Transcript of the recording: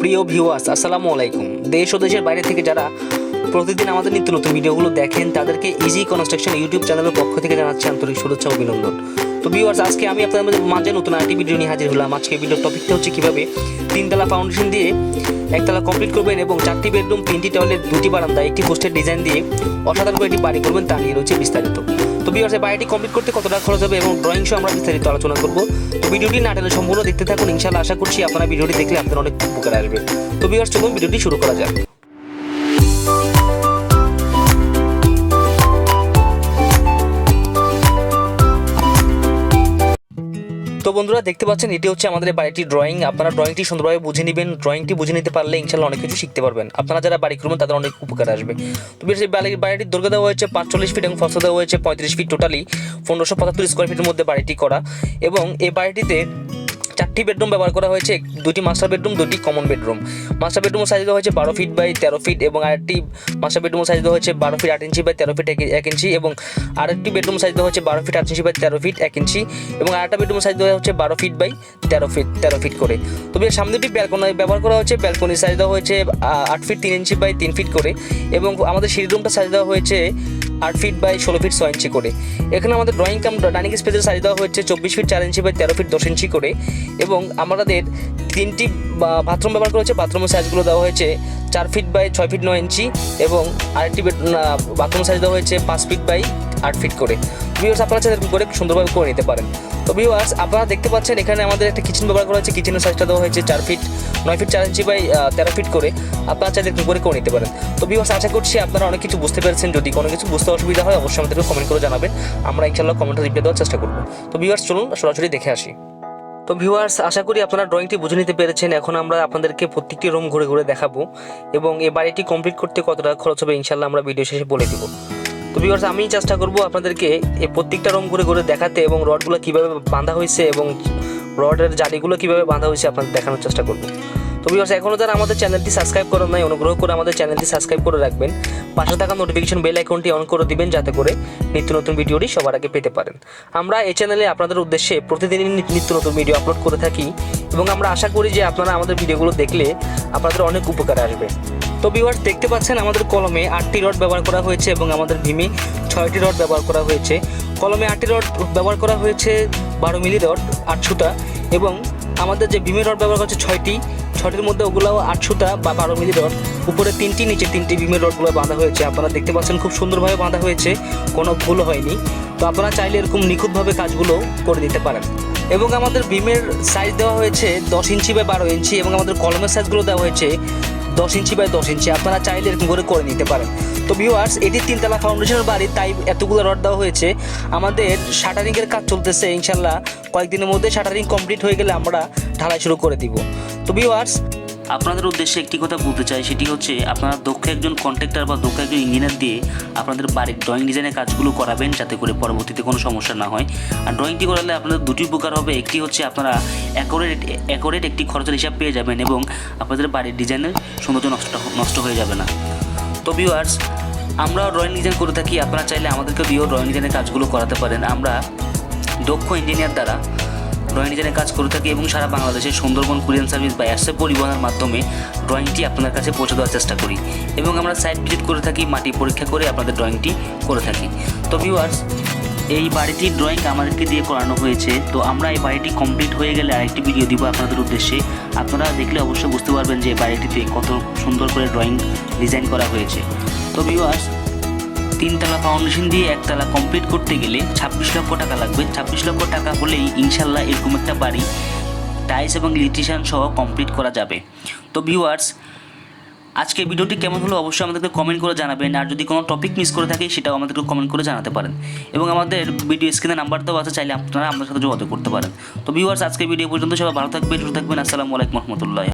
প্রিয় ভিউয়ার্স, আসসালামু আলাইকুম। দেশ ও দেশের বাইরে থেকে যারা প্রতিদিন আমাদের নিত্য নতুন ভিডিওগুলো দেখেন তাদেরকে ইজি কনস্ট্রাকশন ইউটিউব চ্যানেলের পক্ষ থেকে জানাচ্ছি আন্তরিক শুভেচ্ছা ও অভিনন্দন। তো ভিউয়ার্স, আজকে আমি আপনাদের মাঝে নতুন আরেকটি ভিডিও নিয়ে হাজির হলাম। আজকে ভিডিওর টপিকটা হচ্ছে কীভাবে 3তলা ফাউন্ডেশন দিয়ে 1তলা কমপ্লিট করবেন এবং 4টি বেডরুম, 3টি টয়লেট, 2টি বারান্দা, 1টি পোস্টের ডিজাইন দিয়ে অসাধারণ করে একটি বাড়ি করবেন, তা নিয়ে রয়েছে বিস্তারিত। তো ভিউয়ার্স, এই বাড়িটি কমপ্লিট করতে কত টাকা খরচ হবে এবং ড্রয়িং সহ আমরা বিস্তারিত আলোচনা করব। তো ভিডিওটি না টেনে সম্পূর্ণ দেখতে থাকুন। ইনশাআল্লাহ আশা করছি আপনারা ভিডিওটি দেখলে আপনার অনেক উপকার আসবে। তো ভিউয়ার্স, চলুন ভিডিওটি শুরু করা যাক। তো বন্ধুরা, দেখতে পাচ্ছেন এটি হচ্ছে আমাদের বাড়িটির ড্রয়িং। আপনারা ড্রয়িংটি সুন্দরভাবে বুঝে নেবেন। ড্রয়িংটি বুঝে নিতে পারলে ইনশাআল্লাহ অনেক কিছু শিখতে পারবেন। আপনারা যারা বাড়ি করবেন তাদের অনেক উপকার আসবে। তো এই বাড়িটির দৈর্ঘ্য দেওয়া হয়েছে 45 ফিট এবং ফসল দেওয়া হয়েছে 35 ফিট, টোটালি 1575 স্কোয়ার ফিটের মধ্যে বাড়িটি করা। এবং এই বাড়িটিতে 4টি বেডরুম ব্যবহার করা হয়েছে, 2টি মাস্টার বেডরুম, 2টি কমন বেডরুম। মাস্টার বেডরুমের সাইজ দেওয়া হয়েছে 12 ফিট বাই 13 ফিট এবং আরেকটি মাস্টার বেডরুমের সাইজ দেওয়া হয়েছে 12 ফিট 8 ইঞ্চি বাই 13 ফিট 1 ইঞ্চি এবং আরেকটি বেডরুম সাইজ দেওয়া হচ্ছে 12 ফিট 8 ইঞ্চি বাই 13 ফিট 1 ইঞ্চি এবং আরেকটা বেডরুমের সাইজ দেওয়া হচ্ছে 12 ফিট বাই 13 ফিট করে। তবে সামনে দুটি ব্যালকনি ব্যবহার করা হয়েছে। ব্যালকনির সাইজ দেওয়া হয়েছে 8 ফিট 3 ইঞ্চি বাই 3 ফিট করে এবং আমাদের সিঁড়ি রুমটা সাইজ দেওয়া হয়েছে 8 ফিট বাই 16 ফিট 6 ইঞ্চি করে। এখানে আমাদের ড্রয়িং কাম ডাইনিং স্পেসের সাইজ দেওয়া হয়েছে 24 ফিট 4 ইঞ্চি বাই 13 ফিট 10 ইঞ্চি করে এবং আমাদের 3টি বাথরুম ব্যবহার করা হয়েছে। বাথরুমের সাইজগুলো দেওয়া হয়েছে 4 ফিট বাই 6 ফিট 9 ইঞ্চি এবং আরেকটি বাথরুম সাইজ দেওয়া হয়েছে 5 ফিট বাই 8 ফিট করে। ভিউয়ার্স, আপনারা এরকম করে সুন্দরভাবে করে নিতে পারেন। তো ভিউয়ার্স, আপনারা দেখতে পাচ্ছেন এখানে আমাদের একটা কিচেন ব্যবহার করা হয়েছে। কিচেনের সাইজটা দেওয়া হয়েছে 4 feet 9 feet 4 inch by 13 feet করে। আপনারা চাইলে এরকম করে নিতে পারেন। তো ভিউয়ার্স, আশা করছি আপনারা অনেক কিছু বুঝতে পেরেছেন। যদি কোনো কিছু বুঝতে অসুবিধা হয় অবশ্যই আমাদেরকে কমেন্ট করে জানাবেন। আমরা ইনশাআল্লাহ কমেন্টে রিপ্লাই দেওয়ার চেষ্টা করব। তো ভিউয়ার্স, চলুন সরাসরি দেখে আসি। তো ভিউয়ার্স, আশা করি আপনারা ড্রয়িংটি বুঝে নিতে পেরেছেন। এখন আমরা আপনাদেরকে প্রত্যেকটি রুম ঘুরে ঘুরে দেখাবো এবং এই বাড়িটি কমপ্লিট করতে কত টাকা খরচ হবে ইনশাআল্লাহ আমরা ভিডিও শেষে বলে দেবো। তো ভিউয়ার্স, আমি চেষ্টা করব আপনাদেরকে এই প্রত্যেকটা রুম ঘুরে ঘুরে দেখাতে এবং রডগুলো কীভাবে বাঁধা হয়েছে এবং রডের জালিগুলো কীভাবে বাঁধা হয়েছে আপনাদের দেখানোর চেষ্টা করব। তো ভিউয়ার্স, এখনও যারা আমাদের চ্যানেলটি সাবস্ক্রাইব করেন নাই অনুগ্রহ করে আমাদের চ্যানেলটি সাবস্ক্রাইব করে রাখবেন। পাশে থাকা নোটিফিকেশন বেল আইকনটি অন করে দিবেন যাতে করে নিত্য নতুন ভিডিওটি সবার আগে পেতে পারেন। আমরা এই চ্যানেলে আপনাদের উদ্দেশ্যে প্রতিদিনই নিত্য নতুন ভিডিও আপলোড করে থাকি এবং আমরা আশা করি যে আপনারা আমাদের ভিডিওগুলো দেখলে আপনাদের অনেক উপকার আসবে। তো ভিউয়ার্স, দেখতে পাচ্ছেন আমাদের কলমে 8টি রড ব্যবহার করা হয়েছে এবং আমাদের ভীমে 6টি রড ব্যবহার করা হয়েছে। কলমে 8টি রড ব্যবহার করা হয়েছে 12 মিলি রড 8 সুতা এবং আমাদের যে ভীমের রড ব্যবহার করা হচ্ছে 6টির মধ্যে ওগুলোও 8 সুতা বা 12 মিলি রড। উপরে 3টি, নিচে 3টি ভীমের রডগুলো বাঁধা হয়েছে। আপনারা দেখতে পাচ্ছেন খুব সুন্দরভাবে বাঁধা হয়েছে, কোনো ভুল হয়নি। তো আপনারা চাইলে এরকম নিখুঁতভাবে কাজগুলো করে দিতে পারেন। এবং আমাদের ভীমের সাইজ দেওয়া হয়েছে 10 ইঞ্চি বাই 12 ইঞ্চি এবং আমাদের কলমের সাইজগুলো দেওয়া হয়েছে 10 ইঞ্চি বাই 10 ইঞ্চি। আপনারা চাইলে এরকম করে নিতে পারেন। তো ভিউয়ার্স, এটি 3তলা ফাউন্ডেশনের বাড়ি, তাই এতগুলো রড দেওয়া হয়েছে। আমাদের শাটারিংয়ের কাজ চলতেছে। ইনশাল্লাহ কয়েকদিনের মধ্যে শাটারিং কমপ্লিট হয়ে গেলে আমরা ঢালাই শুরু করে দিব। তো ভিউয়ার্স, আপনাদের উদ্দেশ্যে একটি কথা বলতে চাই, সেটি হচ্ছে আপনারা দক্ষ একজন কন্ট্রাক্টর বা দক্ষ একজন ইঞ্জিনিয়ার দিয়ে আপনাদের বাড়ির ড্রয়িং ডিজাইনের কাজগুলো করাবেন যাতে করে পরবর্তীতে কোনো সমস্যা না হয়। আর ড্রয়িংটি করালে আপনাদের দুটি উপকার হবে। একটি হচ্ছে আপনারা অ্যাকোরেট একটি খরচের হিসাব পেয়ে যাবেন এবং আপনাদের বাড়ির ডিজাইনের সৌন্দর্য নষ্ট হয়ে যাবে না। তো ভিউয়ার্স, আমরা ড্রয়িং ডিজাইন করে থাকি। আপনারা চাইলে আমাদেরকে দিয়েও ড্রয়িং ডিজাইনের কাজগুলো করাতে পারেন। আমরা দক্ষ ইঞ্জিনিয়ার দ্বারা ড্রয়িং ডিজাইনের কাজ করে থাকি এবং সারা বাংলাদেশে সুন্দরবন কুরিয়ার সার্ভিস বা এসএ পরিবহনের মাধ্যমে ড্রয়িংটি আপনার কাছে পৌঁছে দেওয়ার চেষ্টা করি এবং আমরা সাইট ভিজিট করে থাকি, মাটি পরীক্ষা করে আপনাদের ড্রয়িংটি করে থাকি। তো ভিউয়ার্স, এই বাড়িটির ড্রয়িং আমাদেরকে দিয়ে করানো হয়েছে। তো আমরা এই বাড়িটি কমপ্লিট হয়ে গেলে আরেকটি ভিডিও দিব আপনাদের উদ্দেশ্যে। আপনারা দেখলে অবশ্যই বুঝতে পারবেন যে বাড়িটিতে কত সুন্দর করে ড্রয়িং ডিজাইন করা হয়েছে। তো ভিউয়ার্স, 3তলা ফাউন্ডেশন দিয়ে 1তলা কমপ্লিট করতে গেলে 26 লক্ষ টাকা লাগবে। 26 লক্ষ টাকা হলেই ইনশাল্লাহ এরকম একটা বাড়ি টাইলস এবং ইলেকট্রিশিয়ান সহ কমপ্লিট করা যাবে। তো ভিউয়ার্স, আজকে ভিডিওটি কেমন হলো অবশ্যই আমাদেরকে কমেন্ট করে জানাবেন। আর যদি কোনো টপিক মিস করে থাকে সেটাও আমাদেরকে কমেন্ট করে জানাতে পারেন এবং আমাদের ভিডিও স্ক্রিনে নাম্বার দেওয়া আছে, চাইলে আপনারা আমাদের সাথে যোগাযোগ করতে পারেন। তো ভিউয়ার্স, আজকে ভিডিও পর্যন্ত সবাই ভালো থাকবেন, সুস্থ থাকবেন। আসসালামু আলাইকুম রহমতুল্লাহ।